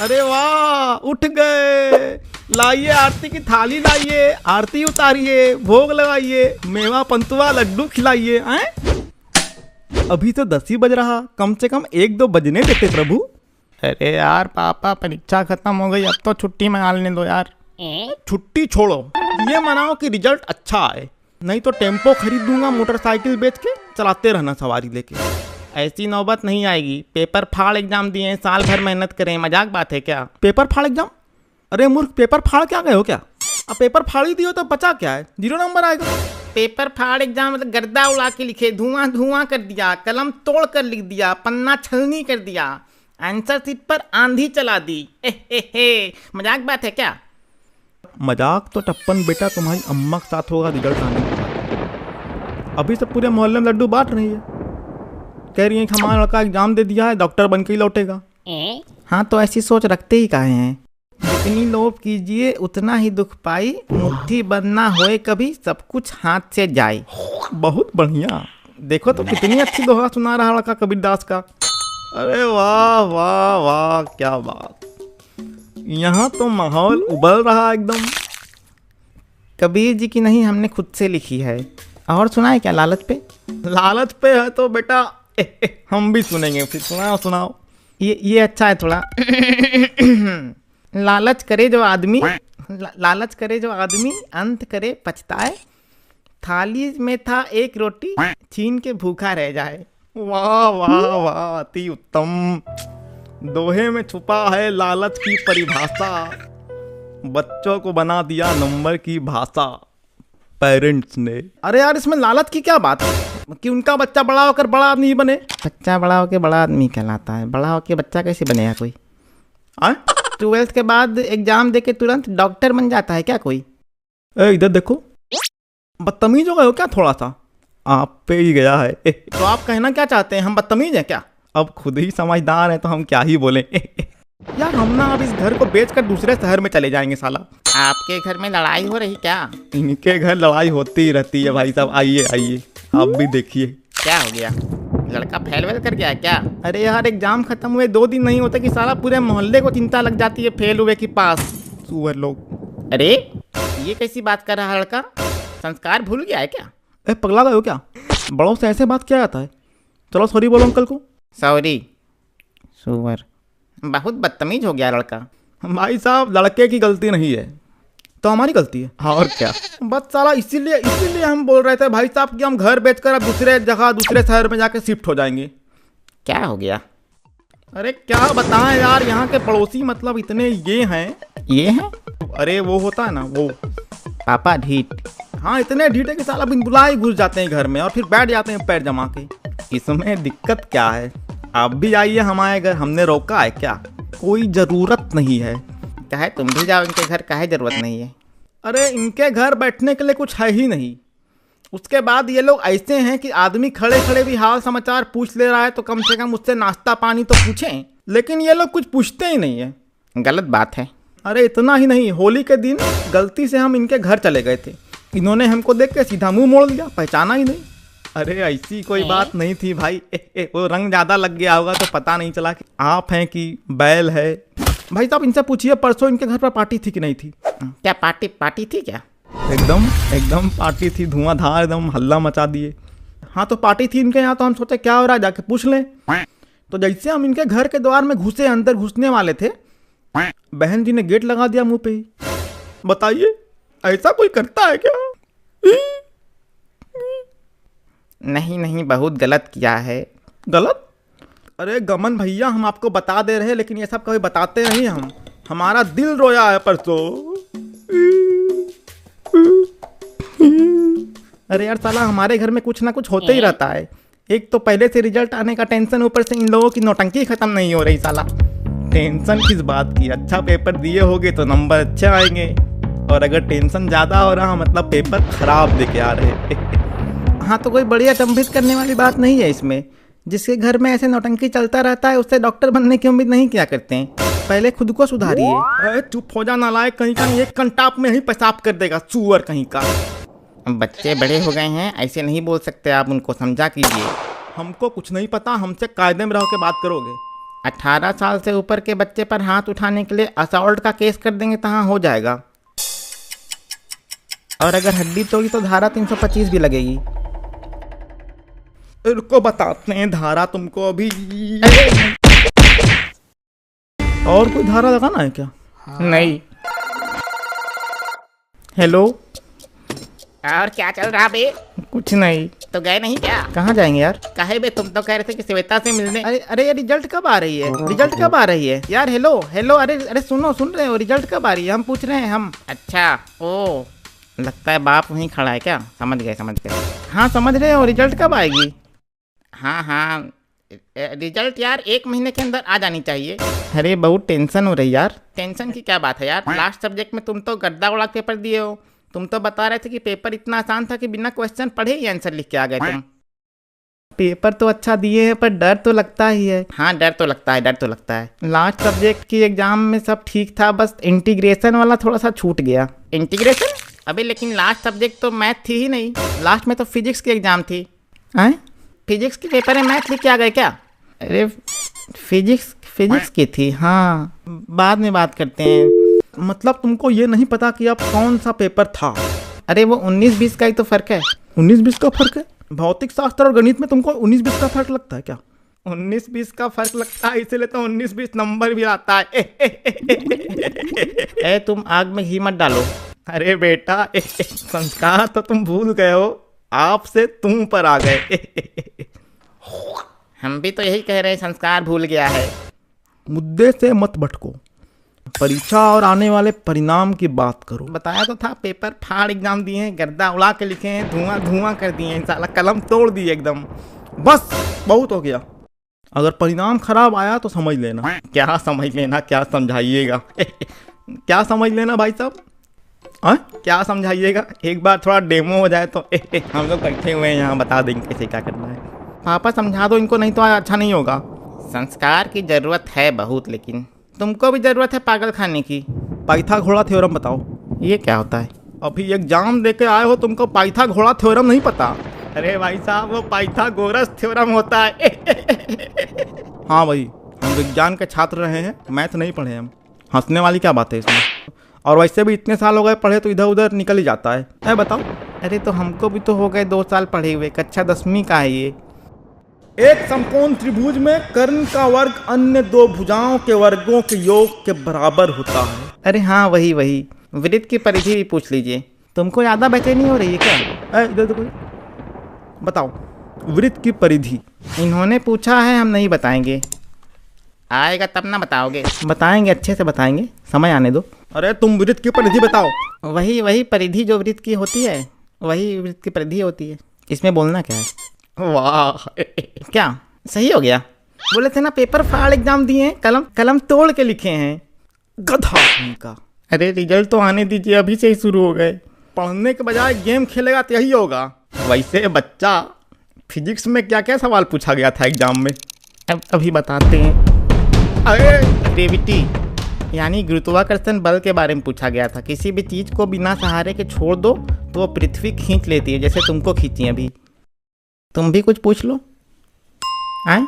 अरे वाह, उठ गए। लाइए आरती की थाली लाइए, आरती उतारिए, भोग लगाइए, मेवा पंतुआ लड्डू खिलाइए। अभी तो 10 ही बज रहा, कम से कम 1-2 बजने देते प्रभु। अरे यार पापा, परीक्षा खत्म हो गई, अब तो छुट्टी मना लेने दो यार। छुट्टी छोड़ो, ये मनाओ कि रिजल्ट अच्छा आए, नहीं तो टेम्पो खरीद दूंगा, मोटरसाइकिल बेच के चलाते रहना सवारी लेके। ऐसी नौबत नहीं आएगी। पेपर फाड़ एग्जाम दिए, साल भर मेहनत करें, मजाक बात है क्या? पेपर फाड़ एग्जाम? अरे मूर्ख, पेपर फाड़ क्या गए हो क्या? अब पेपर फाड़ ही दियो तो बचा क्या है? 0 नंबर आएगा। पेपर फाड़ एग्जाम मतलब गर्दा उड़ा के लिखे, धुआं धुआं कर दिया, कलम तोड़ कर लिख दिया, पन्ना छलनी कर दिया, आंसर शीट पर आंधी चला दी। मजाक बात है क्या? मजाक तो टप्पन बेटा तुम्हारी अम्मा के साथ होगा रिजल्ट आने के बाद। अभी सब पूरे मोहल्ले में लड्डू बांट रही है, कह रही है कि हमारा लड़का एग्जाम दे दिया है, डॉक्टर बन के ही लौटेगा। हाँ तो ऐसी सोच रखते ही काहे हैं? जितनी लोभ कीजिए उतना ही दुख पाई, मुट्ठी बंद ना होए कभी, सब कुछ हाथ से जाए। बहुत बढ़िया, देखो तो कितनी अच्छी दोहा सुना रहा लड़का कबीरदास का। अरे वाह वाह वाह, क्या बात। यहाँ तो माहौल उबल रहा एकदम। कबीर जी की नहीं, हमने खुद से लिखी है। और सुना है क्या लालच पे? लालच पे है तो बेटा हम भी सुनेंगे, फिर सुनाओ सुनाओ। ये अच्छा है थोड़ा। लालच करे जो आदमी, लालच करे जो आदमी, अंत करे पछताए, थाली में था एक रोटी, छीन के भूखा रह जाए। वाह वाह वाह, अति उत्तम। दोहे में छुपा है लालच की परिभाषा, बच्चों को बना दिया नंबर की भाषा पेरेंट्स ने। अरे यार, इसमें लालच की क्या बात है कि उनका बच्चा बड़ा होकर बड़ा आदमी बने? बच्चा बड़ा होकर बड़ा आदमी कहलाता है, बड़ा होकर बच्चा कैसे बनेगा कोई? 12th के बाद एग्जाम देके तुरंत डॉक्टर बन जाता है क्या कोई? इधर देखो, बदतमीज हो गए हो क्या थोड़ा सा? आप पे ही गया है। तो आप कहना क्या चाहते हैं, हम बदतमीज हैं क्या? अब खुद ही समझदार हैं तो हम क्या ही बोलें। यार हम ना अब इस घर को बेचकर दूसरे शहर में चले जाएंगे साला। आपके घर में लड़ाई हो रही क्या? इनके घर लड़ाई होती ही रहती है भाई साहब। आइए आइए, आप भी देखिए। क्या हो गया, लड़का फेल वेल कर गया क्या? अरे यार, एग्जाम खत्म हुए 2 दिन नहीं होते कि साला पूरे मोहल्ले को चिंता लग जाती है फेल हुए की पास। सुअर लोग। अरे ये कैसी बात कर रहा है लड़का, संस्कार भूल गया है क्या? पगला गए हो क्या? बड़ों से ऐसे बात किया जाता है? चलो सॉरी बोलो अंकल को। सॉरी सुअर, बहुत बदतमीज हो गया लड़का। भाई साहब, लड़के की गलती नहीं है तो हमारी गलती है। और क्या, बस साला इसीलिए हम बोल रहे थे भाई साहब कि हम घर बेचकर अब दूसरे जगह दूसरे शहर में जाकर शिफ्ट हो जाएंगे। क्या हो गया? अरे क्या बताएं यार, यहाँ के पड़ोसी मतलब इतने ये हैं। अरे वो होता है ना वो पापा ढीठ। हाँ, इतने ढीठ है कि साला बिन बुलाए घुस जाते हैं घर में और फिर बैठ जाते हैं पैर जमा के। इसमें दिक्कत क्या है? आप भी आइए हमारे घर, हमने रोका है क्या? कोई ज़रूरत नहीं है। क्या है, तुम भी जाओ इनके घर, काहे ज़रूरत नहीं है? अरे इनके घर बैठने के लिए कुछ है ही नहीं। उसके बाद ये लोग ऐसे हैं कि आदमी खड़े खड़े भी हाल समाचार पूछ ले रहा है तो कम से कम उससे नाश्ता पानी तो पूछें, लेकिन ये लोग कुछ पूछते ही नहीं है। गलत बात है। अरे इतना ही नहीं, होली के दिन गलती से हम इनके घर चले गए थे, इन्होंने हमको देख के सीधा मुंह मोड़ लिया, पहचाना ही नहीं। अरे ऐसी कोई बात नहीं थी भाई। वो रंग ज़्यादा लग गया होगा तो पता नहीं चला कि आप हैं कि बैल है। भाई साहब इनसे पूछिए परसों इनके घर पर पार्टी थी कि नहीं थी? क्या पार्टी थी क्या? एकदम पार्टी थी, धुआंधार एकदम हल्ला मचा दिए। हाँ तो पार्टी थी इनके यहाँ, तो हम सोचे क्या हो रहा है जाके पूछ लें। तो जैसे हम इनके घर के द्वार में घुसे, अंदर घुसने वाले थे, बहन जी ने गेट लगा दिया मुंह पे ही। बताइए ऐसा कोई करता है क्या? नहीं, बहुत गलत किया है। गलत? अरे गमन भैया, हम आपको बता दे रहे हैं, लेकिन ये सब कभी बताते नहीं हम। हमारा दिल रोया है परसों। अरे यार साला, हमारे घर में कुछ ना कुछ होते ही रहता है। एक तो पहले से रिजल्ट आने का टेंशन, ऊपर से इन लोगों की नौटंकी खत्म नहीं हो रही। साला टेंशन किस बात की? अच्छा पेपर दिए होगे तो नंबर अच्छे आएंगे, और अगर टेंशन ज़्यादा हो रहा मतलब पेपर खराब देके आ रहे। हाँ तो कोई बड़ी अचंभित करने वाली बात नहीं है इसमें। जिसके घर में ऐसे नौटंकी चलता रहता है उससे डॉक्टर बनने की उम्मीद नहीं किया करते हैं। पहले खुद को सुधारिए। अरे चुप हो जा नालायक, कहीं का एक कंटाप में ही पेशाब कर देगा सुअर कहीं का। बच्चे बड़े हो गए हैं, ऐसे नहीं बोल सकते आप, उनको समझा कीजिए। हमको कुछ नहीं पता, हमसे कायदे में रह के बात करोगे। 18 साल से ऊपर के बच्चे पर हाथ उठाने के लिए असॉल्ट का केस कर देंगे तो हाँ हो जाएगा। और अगर हड्डी तोड़ी तो धारा 325 भी लगेगी। रुको बताते हैं धारा तुमको अभी। और कोई धारा लगाना है क्या? हाँ। नहीं। हेलो, और क्या चल रहा बे? कुछ नहीं। तो गए नहीं क्या? कहाँ जाएंगे यार? काहे बे, तुम तो कह रहे थे कि श्वेता से मिलने। अरे अरे ये रिजल्ट कब आ रही है? रिजल्ट कब आ रही है यार? हेलो हेलो, अरे अरे सुनो, सुन रहे हो? रिजल्ट कब आ रही है हम पूछ रहे हैं हम। अच्छा, ओ लगता है बाप वहीं खड़ा है क्या? समझ गए समझ गए। हाँ समझ रहे हो, रिजल्ट कब आएगी? हाँ हाँ, रिजल्ट यार 1 महीने के अंदर आ जानी चाहिए। अरे बहुत टेंशन हो रही यार। टेंशन की क्या बात है यार? लास्ट सब्जेक्ट में तुम तो गद्दा उड़ा पेपर दिए हो। तुम तो बता रहे थे कि पेपर इतना आसान था कि बिना क्वेश्चन पढ़े ही आंसर लिख के आ गए तुम। पेपर तो अच्छा दिए हैं पर डर तो लगता ही है। हाँ डर तो लगता है, डर तो लगता है। लास्ट सब्जेक्ट की एग्जाम में सब ठीक था, बस इंटीग्रेशन वाला थोड़ा सा छूट गया। इंटीग्रेशन? अबे लेकिन लास्ट सब्जेक्ट तो मैथ थी ही नहीं, लास्ट में तो फिजिक्स की एग्जाम थी। हैं? फिजिक्स के पेपर में मैथ लिख के आ गए क्या? अरे फिजिक्स की थी। हाँ बाद में बात करते हैं। मतलब तुमको ये नहीं पता कि अब कौन सा पेपर था? अरे वो 19-20 का ही तो फर्क है। 19-20 का फर्क है? भौतिक शास्त्र और गणित में तुमको 19-20 का फर्क लगता है क्या? 19-20 का फर्क लगता है, इसीलिए तो 19-20 नंबर भी आता है। ए तुम आग में घी मत डालो। अरे बेटा, संस्कार तो तुम भूल गए हो, आपसे तुम पर आ गए। हम भी तो यही कह रहे हैं, संस्कार भूल गया है। मुद्दे से मत भटको, परीक्षा और आने वाले परिणाम की बात करो। बताया तो था, पेपर फाड़ एग्जाम दिए हैं, गर्दा उड़ा के लिखे हैं, धुआं धुआं कर दिए हैं, साला कलम तोड़ दिए एकदम। बस बहुत हो गया। अगर परिणाम खराब आया तो समझ लेना। क्या समझ लेना? क्या समझाइएगा? क्या समझ लेना भाई साहब? क्या समझाइएगा? एक बार थोड़ा डेमो हो जाए तो हम लोग बैठे हुए हैं यहाँ, बता देंगे कैसे क्या करना है। पापा समझा दो इनको, नहीं तो अच्छा नहीं होगा। संस्कार की जरूरत है बहुत, लेकिन तुमको भी जरूरत है पागल खाने की। पाइथागोरस थ्योरम बताओ। ये क्या होता है? अभी एग्जाम देके आए हो, तुमको पाइथागोरस थ्योरम नहीं पता? अरे भाई साहब, वो पाइथागोरस थ्योरम होता है। हाँ भाई, हम विज्ञान के छात्र रहे हैं, मैथ नहीं पढ़े हम। हंसने वाली क्या बात है इसमें? और वैसे भी इतने साल हो गए पढ़े तो इधर उधर निकल ही जाता है। बताओ। अरे तो हमको भी तो हो गए 2 साल पढ़े हुए, कक्षा 10वीं का है ये। एक समकोण त्रिभुज में कर्ण का वर्ग अन्य 2 भुजाओं के वर्गों के योग के बराबर होता है। अरे हाँ वही वही, वृत्त की परिधि भी पूछ लीजिए। तुमको ज़्यादा बेचैनी हो रही है क्या? इधर देखो, बताओ वृत्त की परिधि। इन्होंने पूछा है, हम नहीं बताएंगे। आएगा तब ना बताओगे? बताएंगे, अच्छे से बताएंगे, समय आने दो। अरे तुम वृत्त की परिधि बताओ। वही परिधि जो वृत्त की होती है, वही वृत्त की परिधि होती है। इसमें बोलना क्या है? वाह, क्या सही हो गया? बोले थे ना पेपर फाड़ एग्जाम दिए हैं, कलम तोड़ के लिखे हैं। गधा का। अरे रिजल्ट तो आने दीजिए, अभी से ही शुरू हो गए। पढ़ने के बजाय गेम खेलेगा तो यही होगा। वैसे बच्चा, फिजिक्स में क्या क्या सवाल पूछा गया था एग्जाम में? अभी बताते हैं। अरे ग्रेविटी यानी गुरुत्वाकर्षण बल के बारे में पूछा गया था। किसी भी चीज़ को बिना सहारे के छोड़ दो तो वो पृथ्वी खींच लेती है, जैसे तुमको खींची अभी। तुम भी कुछ पूछ लो। आए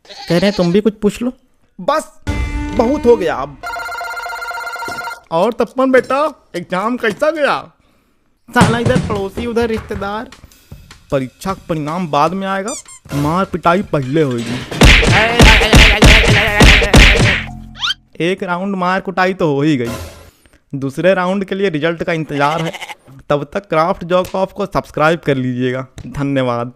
कह रहे हैं तुम भी कुछ पूछ लो। बस बहुत हो गया अब। और तपन बेटा, एग्जाम कैसा गया? साला इधर पड़ोसी उधर रिश्तेदार। परीक्षा का परिणाम बाद में आएगा, मार पिटाई पहले होगी। एक राउंड मार कुटाई तो हो ही गई, दूसरे राउंड के लिए रिजल्ट का इंतजार है। तब तक क्राफ्ट जॉक ऑफ को सब्सक्राइब कर लीजिएगा। धन्यवाद।